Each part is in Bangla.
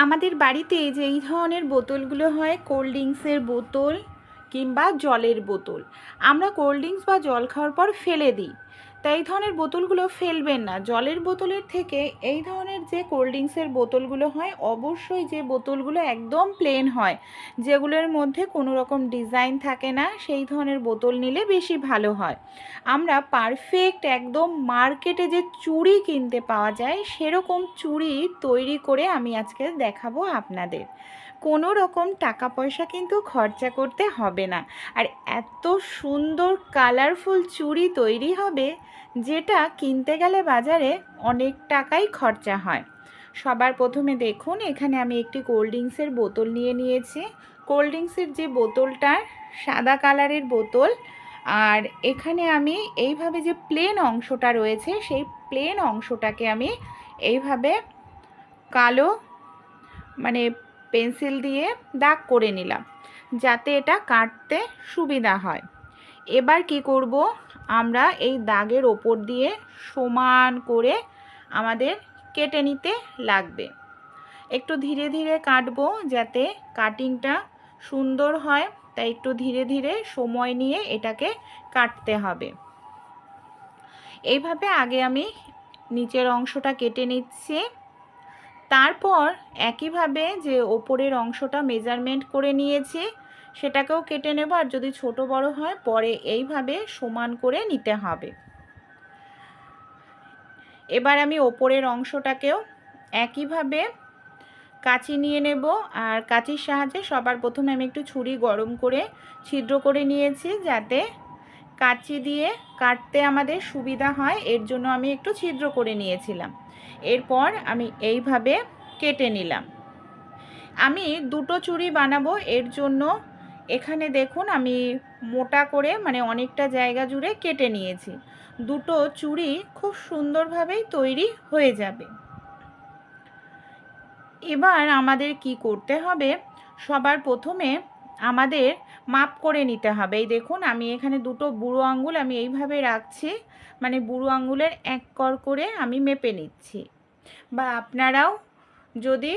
আমাদের বাড়িতে যে এই ধরনের বোতলগুলো হয়, কোল্ড ড্রিঙ্কসের বোতল কিংবা জলের বোতল, আমরা কোল্ড ড্রিঙ্কস বা জল খাওয়ার পর ফেলে দিই। তাই এই ধরনের বোতলগুলো ফেলবেন না। জলের বোতলের থেকে এই ধরনের যে কোল্ড ড্রিঙ্কসের বোতলগুলো হয়, অবশ্যই যে বোতলগুলো একদম প্লেন হয়, যেগুলোর মধ্যে কোনো রকম ডিজাইন থাকে না, সেই ধরনের বোতল নিলে বেশি ভালো হয়। আমরা পারফেক্ট একদম মার্কেটে যে চুড়ি কিনতে পাওয়া যায়, সেরকম চুড়ি তৈরি করে আমি আজকে দেখাবো আপনাদের। কোনো রকম টাকা পয়সা কিন্তু খরচা করতে হবে না। আর এত সুন্দর কালারফুল চুড়ি তৈরি হবে, যেটা কিনতে গেলে বাজারে অনেক টাকাই খরচা হয়। সবার প্রথমে দেখুন, এখানে আমি একটি কোল্ড ড্রিঙ্কসের বোতল নিয়ে নিয়েছি। কোল্ড ড্রিঙ্কসের যে বোতলটা সাদা কালারের বোতল, আর এখানে আমি এইভাবে যে প্লেন অংশটা রয়েছে, সেই প্লেন অংশটাকে আমি এইভাবে কালো মানে পেন্সিল দিয়ে দাগ করে নিলাম, যাতে এটা কাটতে সুবিধা হয়। এবার কি করব, আমরা এই দাগের ওপর দিয়ে সমান করে আমাদের কেটে নিতে লাগবে। একটু ধীরে ধীরে কাটবো যাতে কাটিংটা সুন্দর হয়, তাই একটু ধীরে ধীরে সময় নিয়ে এটাকে কাটতে হবে। এইভাবে আগে আমি নিচের অংশটা কেটে নিচ্ছি। তারপর একইভাবে যে ওপরের অংশটা মেজারমেন্ট করে নিয়েছি, সেটাকেও কেটে নেব। আর যদি ছোট বড় হয়, পরে এইভাবে সমান করে নিতে হবে। এবার আমি ওপরের অংশটাকেও একইভাবে কাঁচি নিয়ে নেব। আর কাঁচির সাহায্যে সবার প্রথমে আমি একটু ছুরি গরম করে ছিদ্র করে নিয়েছি, যাতে কাঁচি দিয়ে কাটতে আমাদের সুবিধা হয়, এর জন্য আমি একটু ছিদ্র করে নিয়েছিলাম। এরপর আমি এইভাবে কেটে নিলাম। আমি দুটো চুড়ি বানাবো, এর জন্য এখানে দেখুন আমি মোটা করে অনেকটা জায়গা জুড়ে কেটে নিয়েছি। দুটো চুড়ি খুব সুন্দরভাবেই তৈরি হয়ে যাবে। এবার আমাদের কি করতে হবে, সবার প্রথমে আমাদের মাপ করে নিতে হবে। এই দেখুন, আমি এখানে দুটো বুড়ো আঙ্গুল আমি এইভাবে রাখছি, বুড়ো আঙ্গুলের 1 কর করে আমি মেপে নিচ্ছি। বা আপনারাও যদি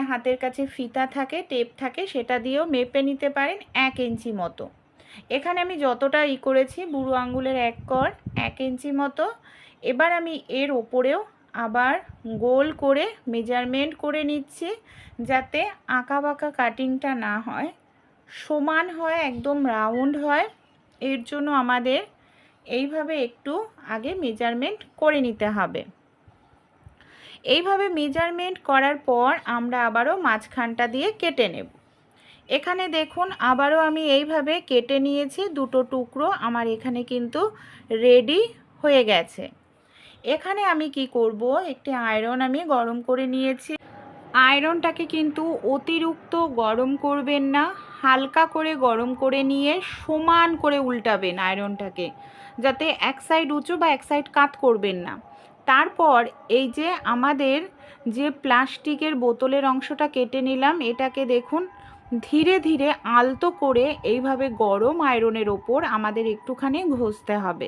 হাতের কাছে ফিতা থাকে, টেপ থাকে, সেটা দিয়েও মেপে নিতে পারেন 1 ইঞ্চি মতো। এখানে আমি যতটা করেছি, বুড়ো আঙ্গুলের 1 কর 1 ইঞ্চি মতো। এবার আমি এর ওপরেও আবার গোল করে মেজারমেন্ট করে নিচ্ছি, যাতে আঁকা বাঁকা কাটিংটা না হয়, সমান হয়, একদম রাউন্ড হয়। এর জন্য আমাদের এইভাবে একটু আগে মেজারমেন্ট করে নিতে হবে। এইভাবে মেজারমেন্ট করার পর আমরা আবারও মাঝখানটা দিয়ে কেটে নেব। এখানে দেখুন, আবারও আমি এইভাবে কেটে নিয়েছি দুটো টুকরো। আমার এখানে কিন্তু রেডি হয়ে গেছে। এখানে আমি কি করব, একটি আয়রন আমি গরম করে নিয়েছি। আয়রনটাকে কিন্তু অতিরিক্ত গরম করবেন না, হালকা করে গরম করে নিয়ে সমান করে উল্টাবেন আয়রনটাকে, যাতে এক সাইড উঁচু বা এক সাইড কাত করবেন না। তারপর এই যে আমাদের যে প্লাস্টিকের বোতলের অংশটা কেটে নিলাম, এটাকে দেখুন ধীরে ধীরে আলতো করে এইভাবে গরম আয়রনের ওপর আমাদের একটুখানি ঘষতে হবে।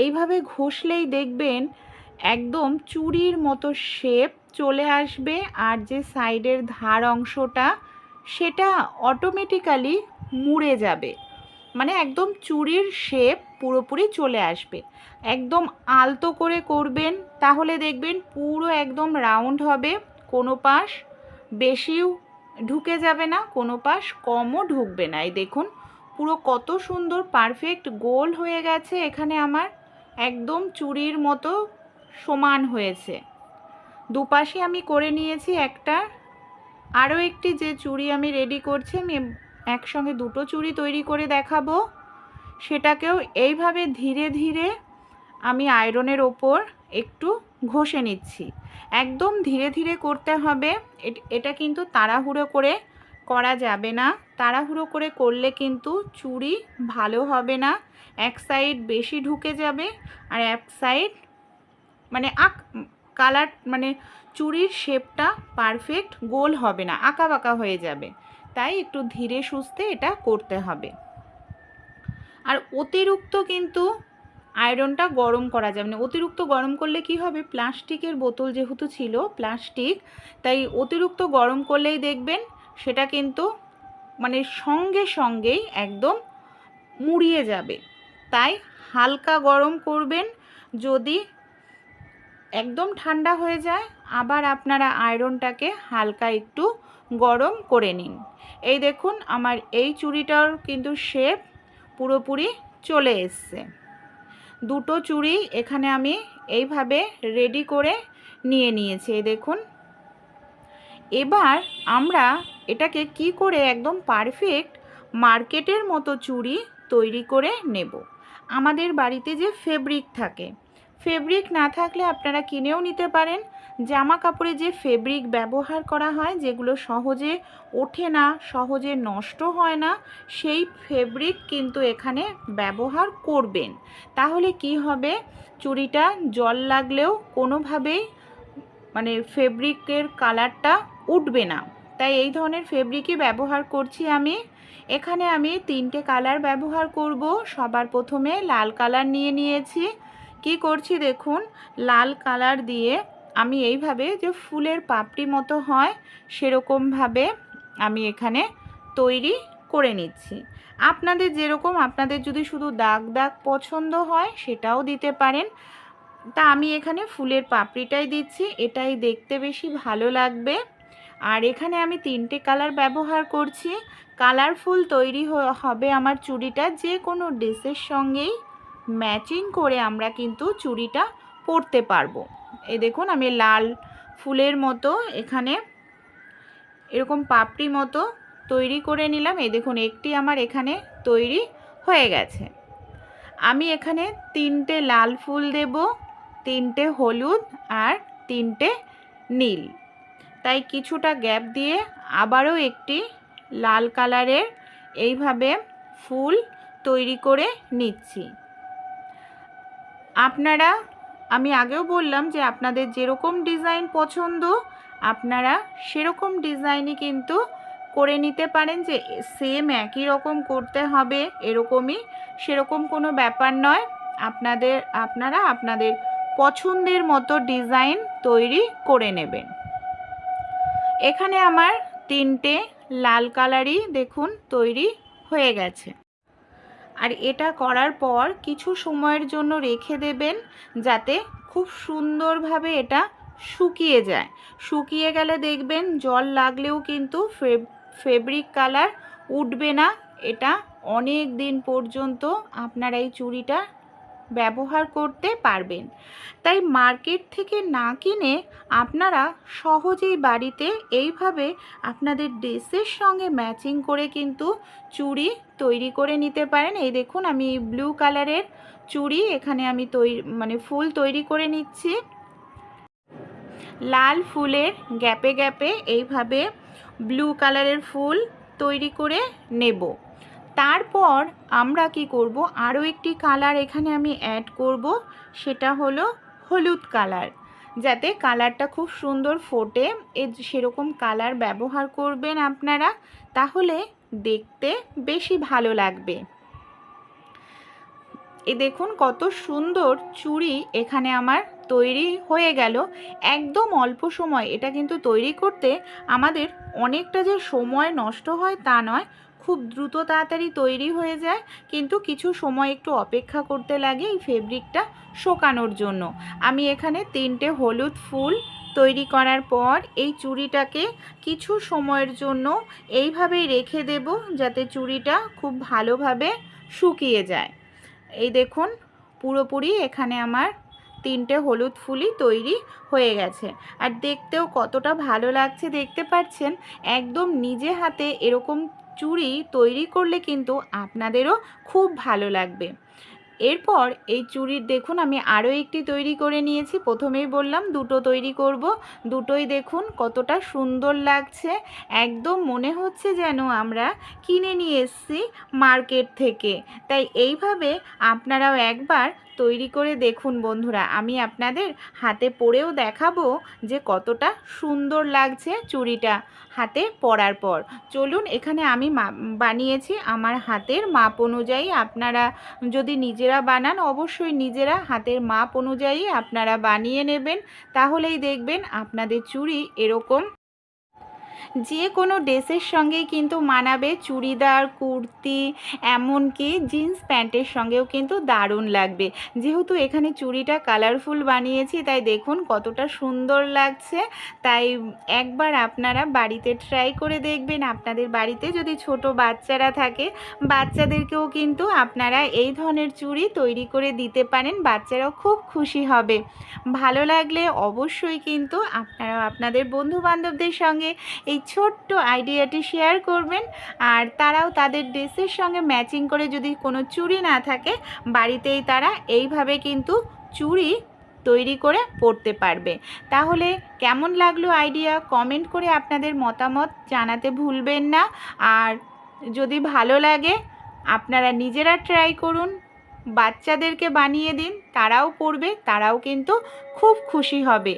এইভাবে ঘষলেই দেখবেন একদম চুড়ির মতো শেপ চলে আসবে। আর যে সাইডের ধার অংশটা, সেটা অটোমেটিক্যালি মুড়ে যাবে, একদম চুড়ির শেপ পুরোপুরি চলে আসবে। একদম আলতো করে করবেন, তাহলে দেখবেন পুরো একদম রাউন্ড হবে। কোনো পাশ বেশিও ঢুকে যাবে না, কোনো পাশ কমও ঢুকবে না। এই দেখুন পুরো কত সুন্দর পারফেক্ট গোল হয়ে গেছে। এখানে আমার একদম চুড়ির মতো সমান হয়েছে। দুপাশে আমি করে নিয়েছি একটা। আরও একটি যে চুড়ি আমি রেডি করছি, আমি একসঙ্গে দুটো চুড়ি তৈরি করে দেখাবো। সেটাকেও এইভাবে ধীরে ধীরে আমি আয়রনের ওপর একটু ঘষে নিচ্ছি। একদম ধীরে ধীরে করতে হবে। এটা কিন্তু তাড়াহুড়ো করে করা যাবে না। তাড়াহুড়ো করে করলে কিন্তু চুড়ি ভালো হবে না, এক সাইড বেশি ঢুকে যাবে, আর এক সাইড কালার চুড়ির শেপটা পারফেক্ট গোল হবে না, আঁকা বাঁকা হয়ে যাবে। তাই একটু ধীরে সুস্থে এটা করতে হবে। আর অতিরিক্ত কিন্তু আয়রনটা গরম করা যাবে না। অতিরিক্ত গরম করলে কি হবে, প্লাস্টিকের বোতল যেহেতু ছিল প্লাস্টিক, তাই অতিরিক্ত গরম করলেই দেখবেন সেটা কিন্তু মানে সঙ্গে সঙ্গেই একদম মুড়িয়ে যাবে। তাই হালকা গরম করবেন। যদি একদম ঠান্ডা হয়ে যায় আবার আপনারা আয়রনটাকে হালকা একটু গরম করে নিন। এই দেখুন আমার এই চুড়িটার কিন্তু শেপ পুরোপুরি চলে এসছে। দুটো চুড়ি এখানে আমি এইভাবে রেডি করে নিয়ে নিয়েছি। এই দেখুন, এবার আমরা এটাকে কি করে একদম পারফেক্ট মার্কেটের মতো চুড়ি তৈরি করে নেব। আমাদের বাড়িতে যে ফেব্রিক থাকে, ফেব্রিক না থাকলে আপনারা কিনেও নিতে পারেন। জামা কাপড়ে যে ফেব্রিক ব্যবহার করা হয়, যেগুলো সহজে ওঠে না, সহজে নষ্ট হয় না, সেই ফেব্রিক কিন্তু এখানে ব্যবহার করবেন। তাহলে কি হবে, চুড়িটা জল লাগলেও কোনোভাবেই মানে ফেব্রিকের কালারটা উঠবে না। তাই এই ধরনের ফেব্রিকই ব্যবহার করছি আমি। এখানে আমি 3টে কালার ব্যবহার করব। সবার প্রথমে লাল কালার নিয়ে নিয়েছি। কি করছি দেখুন, লাল কালার দিয়ে আমি এইভাবে যে ফুলের পাপড়ি মতো হয় সেরকমভাবে আমি এখানে তৈরি করে নিচ্ছি। আপনাদের যেরকম, আপনাদের যদি শুধু দাগ দাগ পছন্দ হয় সেটাও দিতে পারেন। তা আমি এখানে ফুলের পাপড়িটাই দিচ্ছি, এটাই দেখতে বেশি ভালো লাগবে। আর এখানে আমি 3টে কালার ব্যবহার করছি। কালারফুল তৈরি হবে আমার চুড়িটা, যে কোনো ড্রেসের সঙ্গেই ম্যাচিং করে আমরা কিন্তু চুড়িটা পরতে পারবো। এই দেখুন আমি লাল ফুলের মতো এখানে এরকম পাপড়ি মতো তৈরি করে নিলাম। এই দেখুন একটি আমার এখানে তৈরি হয়ে গেছে। আমি এখানে 3টে লাল ফুল দেব, 3টে হলুদ আর 3টে নীল। তাই কিছুটা গ্যাপ দিয়ে আবারও একটি লাল কালারের এইভাবে ফুল তৈরি করে নিচ্ছি। আপনারা, আমি আগেও বললাম যে আপনাদের যেরকম ডিজাইন পছন্দ আপনারা সেরকম ডিজাইনই কিন্তু করে নিতে পারেন। যে সেম একই রকম করতে হবে এরকমই, সেরকম কোনো ব্যাপার নয়। আপনারা আপনাদের পছন্দের মতো ডিজাইন তৈরি করে নেবেন। এখানে আমার 3টে লাল কালারই দেখুন তৈরি হয়ে গেছে। আর এটা করার পর কিছু সময়ের জন্য রেখে দেবেন, যাতে খুব সুন্দরভাবে এটা শুকিয়ে যায়। শুকিয়ে গেলে দেখবেন জল লাগলেও কিন্তু ফেব্রিক কালার উঠবে না। এটা অনেক দিন পর্যন্ত আপনারা এই চুড়িটা ব্যবহার করতে পারবেন। তাই মার্কেট থেকে না কিনে আপনারা সহজেই বাড়িতে এইভাবে আপনাদের ড্রেসের সঙ্গে ম্যাচিং করে কিন্তু চুড়ি তৈরি করে নিতে পারেন। এই দেখুন আমি ব্লু কালারের চুড়ি এখানে আমি ফুল তৈরি করে নিচ্ছি। লাল ফুলের গ্যাপে গ্যাপে এইভাবে ব্লু কালারের ফুল তৈরি করে নেব। তারপর আমরা কি করব, আরও একটি কালার এখানে আমি অ্যাড করব, সেটা হলো হলুদ কালার। যাতে কালারটা খুব সুন্দর ফোটে সেরকম কালার ব্যবহার করবেন আপনারা, তাহলে দেখতে বেশি ভালো লাগবে। এই দেখুন কত সুন্দর চুড়ি এখানে আমার তৈরি হয়ে গেল। একদম অল্প সময়, এটা কিন্তু তৈরি করতে আমাদের অনেকটা যে সময় নষ্ট হয় তা নয়, খুব দ্রুত তাড়াতাড়ি তৈরি হয়ে যায়। কিন্তু কিছু সময় একটু অপেক্ষা করতে লাগে এই ফেব্রিকটা শুকানোর জন্য। আমি এখানে 3টে হলুদ ফুল তৈরি করার পর এই চুড়িটাকে কিছু সময়ের জন্য এইভাবেই রেখে দেব, যাতে চুড়িটা খুব ভালোভাবে শুকিয়ে যায়। এই দেখুন পুরোপুরি এখানে আমার 3টে হলুদ ফুলই তৈরি হয়ে গেছে। আর দেখতেও কতটা ভালো লাগছে দেখতে পাচ্ছেন। একদম নিজে হাতে এরকম চুড়ি তৈরি করলে কিন্তু আপনাদেরও খুব ভালো লাগবে। এরপর এই চুড়ির দেখুন আমি আরও একটি তৈরি করে নিয়েছি। প্রথমেই বললাম দুটো তৈরি করব, দুটোই দেখুন কতটা সুন্দর লাগছে। একদম মনে হচ্ছে যেন আমরা কিনে নিয়ে এসেছি মার্কেট থেকে। তাই এইভাবে আপনারাও একবার তৈরি করে দেখুন বন্ধুরা। আমি আপনাদের হাতে পরেও দেখাবো যে কতটা সুন্দর লাগছে চুড়িটা হাতে পরার পর। চলুন, এখানে আমি বানিয়েছি আমার হাতের মাপ অনুযায়ী। আপনারা যদি নিজেরা বানান, অবশ্যই নিজেরা হাতের মাপ অনুযায়ী আপনারা বানিয়ে নেবেন, তাহলেই দেখবেন আপনাদের চুড়ি এরকম যে কোনো ড্রেসের সঙ্গেই কিন্তু মানাবে। চুড়িদার, কুর্তি, এমনকি জিন্স প্যান্টের সঙ্গেও কিন্তু দারুণ লাগবে। যেহেতু এখানে চুড়িটা কালারফুল বানিয়েছি, তাই দেখুন কতটা সুন্দর লাগছে। তাই একবার আপনারা বাড়িতে ট্রাই করে দেখবেন। আপনাদের বাড়িতে যদি ছোট বাচ্চারা থাকে, বাচ্চাদেরকেও কিন্তু আপনারা এই ধরনের চুড়ি তৈরি করে দিতে পারেন, বাচ্চারাও খুব খুশি হবে। ভালো লাগলে অবশ্যই কিন্তু আপনারা আপনাদের বন্ধুবান্ধবদের সঙ্গে এই ছোট্ট আইডিয়াটি শেয়ার করবেন। আর তারাও তাদের ড্রেসের সঙ্গে ম্যাচিং করে, যদি কোনো চুড়ি না থাকে, বাড়িতেই তারা এইভাবে কিন্তু চুড়ি তৈরি করে পরতে পারবে। তাহলে কেমন লাগলো আইডিয়া, কমেন্ট করে আপনাদের মতামত জানাতে ভুলবেন না। আর যদি ভালো লাগে আপনারা নিজেরা ট্রাই করুন, বাচ্চাদেরকে বানিয়ে দিন, তারাও পরবে, তারাও কিন্তু খুব খুশি হবে।